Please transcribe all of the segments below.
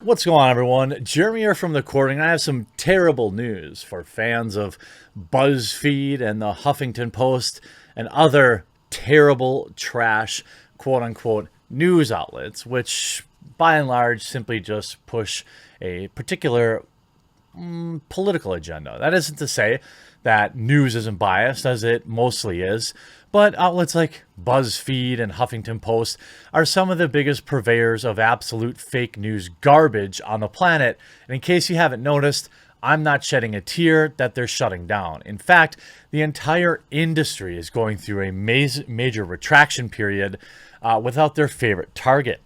What's going on, everyone? Jeremy here from The Recording. I have some terrible news for fans of BuzzFeed and the Huffington Post and other terrible trash, quote-unquote, news outlets, which by and large simply just push a particular political agenda. That isn't to say that news isn't biased, as it mostly is, but outlets like BuzzFeed and Huffington Post are some of the biggest purveyors of absolute fake news garbage on the planet. And in case you haven't noticed, I'm not shedding a tear that they're shutting down. In fact, the entire industry is going through a major retraction period without their favorite target.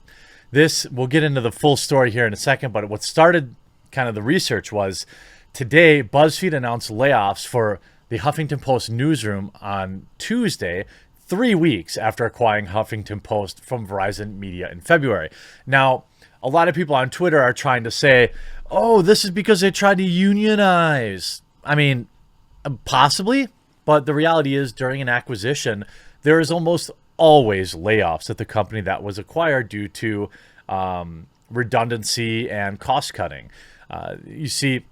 We'll get into the full story here in a second, but what started kind of the research was today BuzzFeed announced layoffs for the Huffington Post newsroom on Tuesday, 3 weeks after acquiring Huffington Post from Verizon Media in February. Now, a lot of people on Twitter are trying to say, oh, this is because they tried to unionize. I mean, possibly, but the reality is during an acquisition, there is almost always layoffs at the company that was acquired due to redundancy and cost cutting. You see,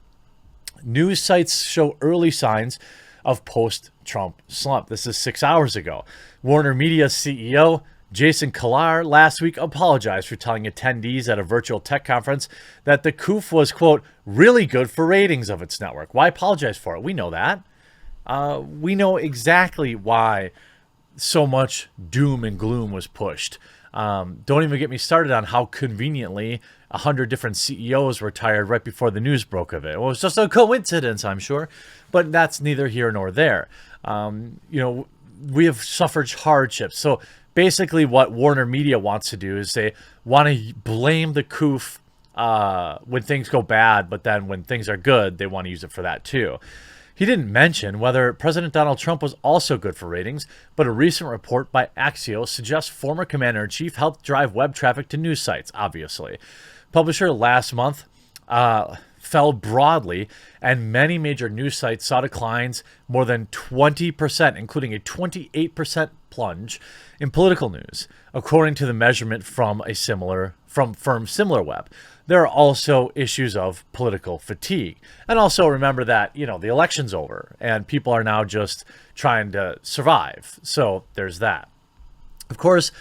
news sites show early signs of post-Trump slump. This is 6 hours ago. Warner Media's CEO, Jason Kilar, last week apologized for telling attendees at a virtual tech conference that the COOF was, quote, really good for ratings of its network. Why apologize for it? We know that. We know exactly why so much doom and gloom was pushed. Don't even get me started on how conveniently 100 different CEOs retired right before the news broke of it. Well, it was just a coincidence, I'm sure, but that's neither here nor there. We have suffered hardships. So basically what Warner Media wants to do is they want to blame the COOF when things go bad, but then when things are good, they want to use it for that too. He didn't mention whether President Donald Trump was also good for ratings, but a recent report by Axios suggests former commander-in-chief helped drive web traffic to news sites, obviously. Publisher last month fell broadly, and many major news sites saw declines more than 20%, including a 28% plunge in political news, according to the measurement from firm SimilarWeb. There are also issues of political fatigue. And also remember that, the election's over and people are now just trying to survive. So there's that. Of course,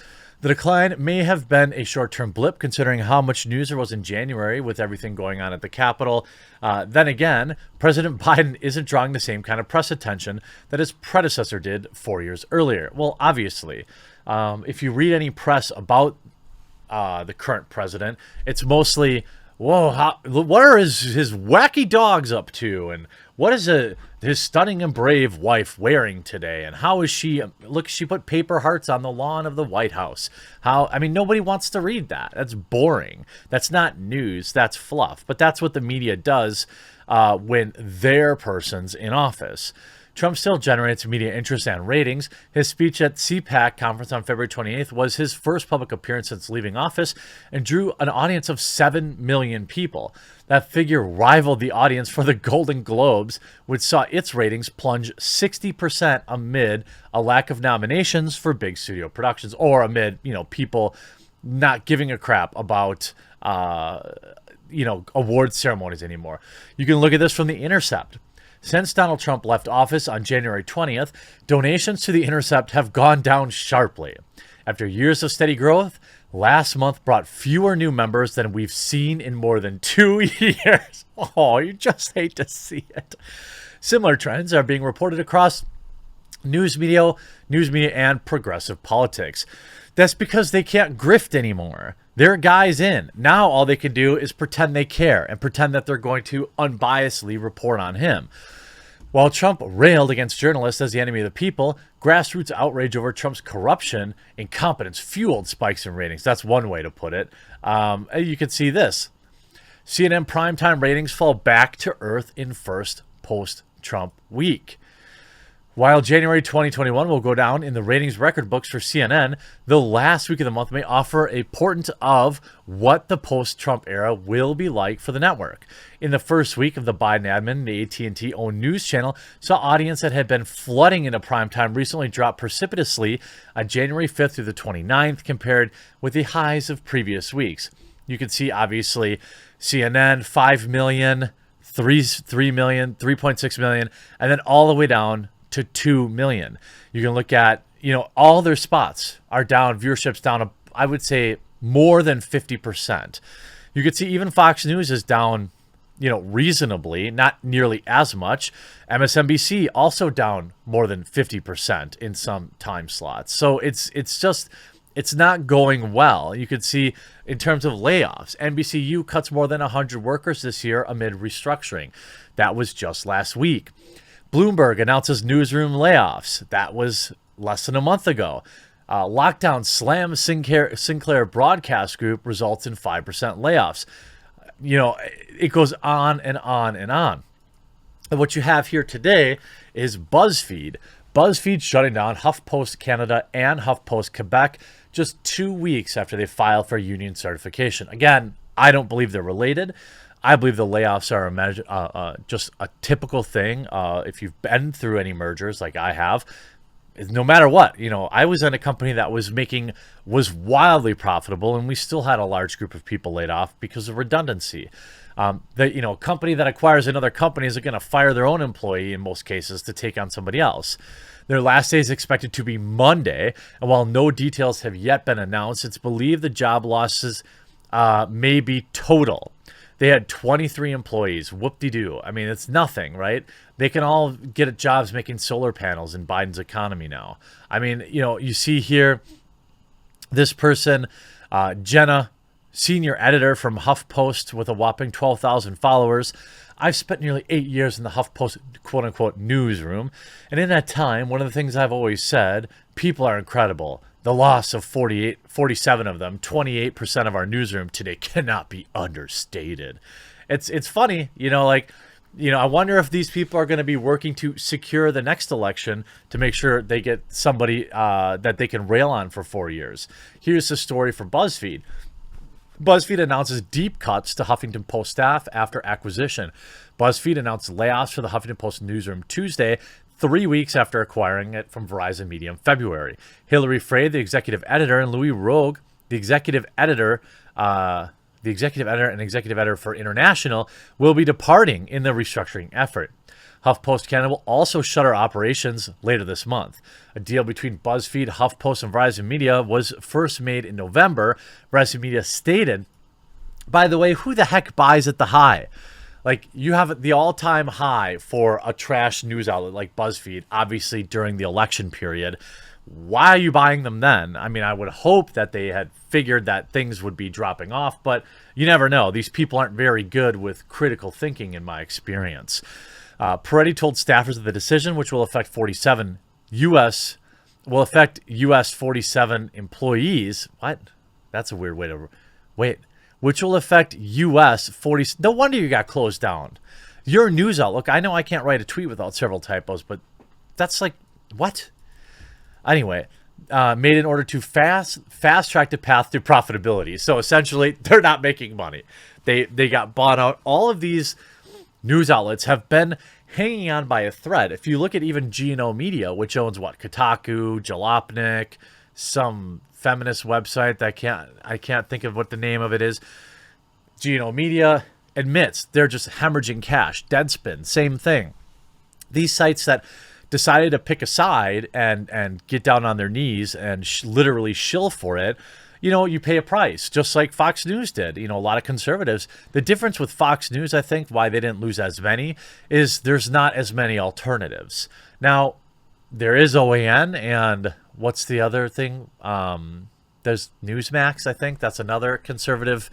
the decline may have been a short-term blip considering how much news there was in January with everything going on at the Capitol. Then again, President Biden isn't drawing the same kind of press attention that his predecessor did 4 years earlier. Well, obviously, if you read any press about the current president, it's mostly, whoa, what are his wacky dogs up to? And what is his stunning and brave wife wearing today? And how is she, she put paper hearts on the lawn of the White House. Nobody wants to read that. That's boring. That's not news. That's fluff. But that's what the media does when their person's in office. Trump still generates media interest and ratings. His speech at CPAC conference on February 28th was his first public appearance since leaving office and drew an audience of 7 million people. That figure rivaled the audience for the Golden Globes, which saw its ratings plunge 60% amid a lack of nominations for big studio productions, or amid, people not giving a crap about award ceremonies anymore. You can look at this from The Intercept. Since Donald Trump left office on January 20th, donations to The Intercept have gone down sharply. After years of steady growth, last month brought fewer new members than we've seen in more than 2 years. Oh, you just hate to see it. Similar trends are being reported across news media, and progressive politics. That's because they can't grift anymore. Their guy's in. Now all they can do is pretend they care and pretend that they're going to unbiasedly report on him. While Trump railed against journalists as the enemy of the people, grassroots outrage over Trump's corruption, incompetence fueled spikes in ratings. That's one way to put it. You can see this. CNN primetime ratings fall back to earth in first post-Trump week. While January 2021 will go down in the ratings record books for CNN, the last week of the month may offer a portent of what the post-Trump era will be like for the network. In the first week of the Biden admin, the AT&T-owned news channel saw audience that had been flooding into primetime recently drop precipitously on January 5th through the 29th compared with the highs of previous weeks. You can see obviously CNN 5 million, 3 million, 3.6 million, and then all the way down to 2 million. You can look at, all their spots are down, viewership's down, I would say more than 50%. You could see even Fox News is down, reasonably, not nearly as much. MSNBC also down more than 50% in some time slots. So it's not going well. You could see in terms of layoffs, NBCU cuts more than 100 workers this year amid restructuring. That was just last week. Bloomberg announces newsroom layoffs. That was less than a month ago. Lockdown slams Sinclair Broadcast Group, results in 5% layoffs. It goes on and on and on. And what you have here today is BuzzFeed. BuzzFeed shutting down HuffPost Canada and HuffPost Quebec just 2 weeks after they filed for union certification. Again, I don't believe they're related. I believe the layoffs are just a typical thing. If you've been through any mergers like I have, no matter what, I was in a company that was wildly profitable, and we still had a large group of people laid off because of redundancy. A company that acquires another company isn't going to fire their own employee in most cases to take on somebody else. Their last day is expected to be Monday, and while no details have yet been announced, it's believed the job losses may be total. They had 23 employees. Whoop-de-doo. I mean, it's nothing, right? They can all get jobs making solar panels in Biden's economy now. I mean, you see here this person, Jenna, senior editor from HuffPost with a whopping 12,000 followers. I've spent nearly 8 years in the HuffPost quote-unquote newsroom. And in that time, one of the things I've always said, people are incredible. The loss of 47 of them, 28% of our newsroom today cannot be understated. It's funny, I wonder if these people are going to be working to secure the next election to make sure they get somebody that they can rail on for 4 years. Here's the story from BuzzFeed. BuzzFeed announces deep cuts to Huffington Post staff after acquisition. BuzzFeed announced layoffs for the Huffington Post newsroom Tuesday, 3 weeks after acquiring it from Verizon Media in February. Hilary Frey, the executive editor, and Louis Rogue, the executive editor and executive editor for International, will be departing in the restructuring effort. HuffPost Canada will also shutter operations later this month. A deal between BuzzFeed, HuffPost, and Verizon Media was first made in November. Verizon Media stated, by the way, who the heck buys at the high? Like, you have the all-time high for a trash news outlet like BuzzFeed, obviously during the election period. Why are you buying them then? I mean, I would hope that they had figured that things would be dropping off, but you never know. These people aren't very good with critical thinking, in my experience. Peretti told staffers of the decision, which will affect U.S. 47 employees. What? That's a weird way to... Wait. Which will affect U.S. 40... No wonder you got closed down. Your news outlook, I know I can't write a tweet without several typos, but that's like... What? Anyway, made in order to fast-track the path to profitability. So essentially, they're not making money. They got bought out. All of these news outlets have been hanging on by a thread. If you look at even G&O Media, which owns what? Kotaku, Jalopnik, some feminist website that I can't think of what the name of it is. G&O Media admits they're just hemorrhaging cash. Deadspin, same thing. These sites that decided to pick a side and get down on their knees and literally shill for it, you pay a price, just like Fox News did. A lot of conservatives. The difference with Fox News, I think, why they didn't lose as many, is there's not as many alternatives. Now, there is OAN, and what's the other thing? There's Newsmax, I think. That's another conservative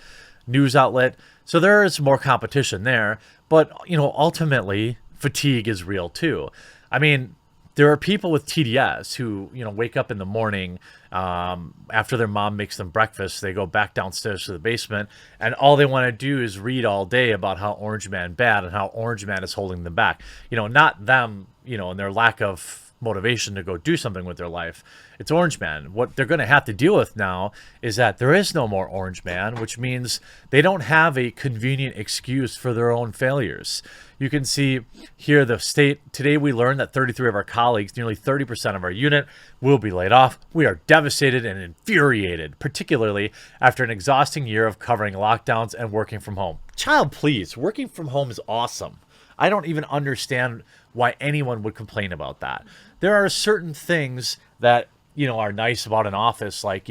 news outlet. So there is more competition there. But, ultimately, fatigue is real, too. I mean, there are people with TDS who, wake up in the morning after their mom makes them breakfast. They go back downstairs to the basement, and all they want to do is read all day about how Orange Man bad and how Orange Man is holding them back. Not them, and their lack of motivation to go do something with their life. It's Orange Man. What they're going to have to deal with now is that there is no more Orange Man, which means they don't have a convenient excuse for their own failures. You can see here the state. Today we learned that 33 of our colleagues, nearly 30% of our unit, will be laid off. We are devastated and infuriated, particularly after an exhausting year of covering lockdowns and working from home. Child, please, working from home is awesome. I don't even understand why anyone would complain about that. There are certain things that, are nice about an office, like,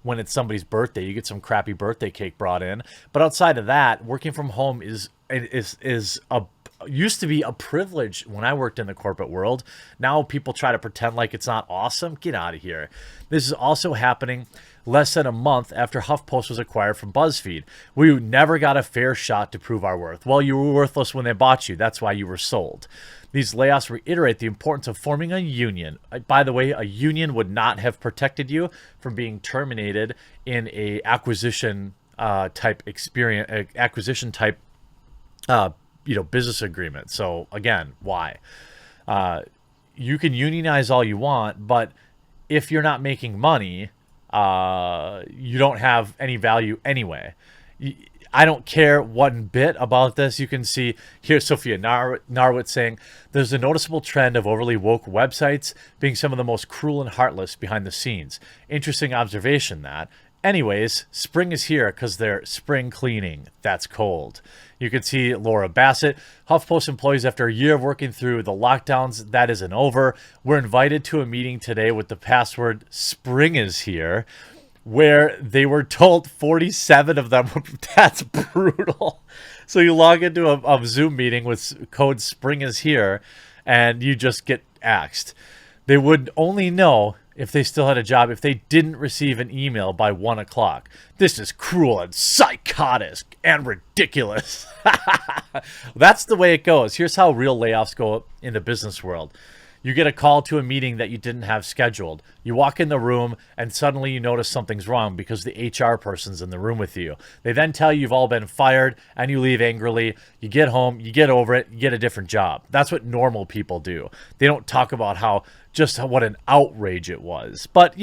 when it's somebody's birthday, you get some crappy birthday cake brought in. But outside of that, working from home used to be a privilege when I worked in the corporate world. Now people try to pretend like it's not awesome. Get out of here. This is also happening less than a month after HuffPost was acquired from BuzzFeed. We never got a fair shot to prove our worth. Well, you were worthless when they bought you. That's why you were sold. These layoffs reiterate the importance of forming a union. By the way, a union would not have protected you from being terminated in a acquisition type business agreement. So again, why? You can unionize all you want, but if you're not making money, you don't have any value anyway. I don't care one bit about this. You can see here Sophia Narwitz saying, there's a noticeable trend of overly woke websites being some of the most cruel and heartless behind the scenes. Interesting observation that. Anyways, spring is here because they're spring cleaning. That's cold. You can see Laura Bassett. HuffPost employees, after a year of working through the lockdowns, that isn't over. We're invited to a meeting today with the password spring is here, where they were told 47 of them. That's brutal. So you log into a Zoom meeting with code spring is here and you just get axed. They would only know if they still had a job if they didn't receive an email by 1 o'clock. This is cruel and psychotic and ridiculous. That's the way it goes. Here's how real layoffs go in the business world. You get a call to a meeting that you didn't have scheduled. You walk in the room and suddenly you notice something's wrong because the HR person's in the room with you. They then tell you you've all been fired and you leave angrily. You get home, you get over it, you get a different job. That's what normal people do. They don't talk about what an outrage it was. But,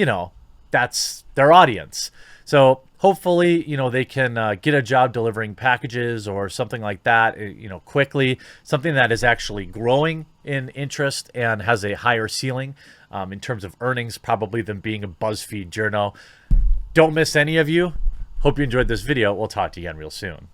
that's their audience. So hopefully, they can get a job delivering packages or something like that, quickly. Something that is actually growing in interest and has a higher ceiling in terms of earnings, probably, than being a BuzzFeed journo. Don't miss any of you. Hope you enjoyed this video. We'll talk to you again real soon.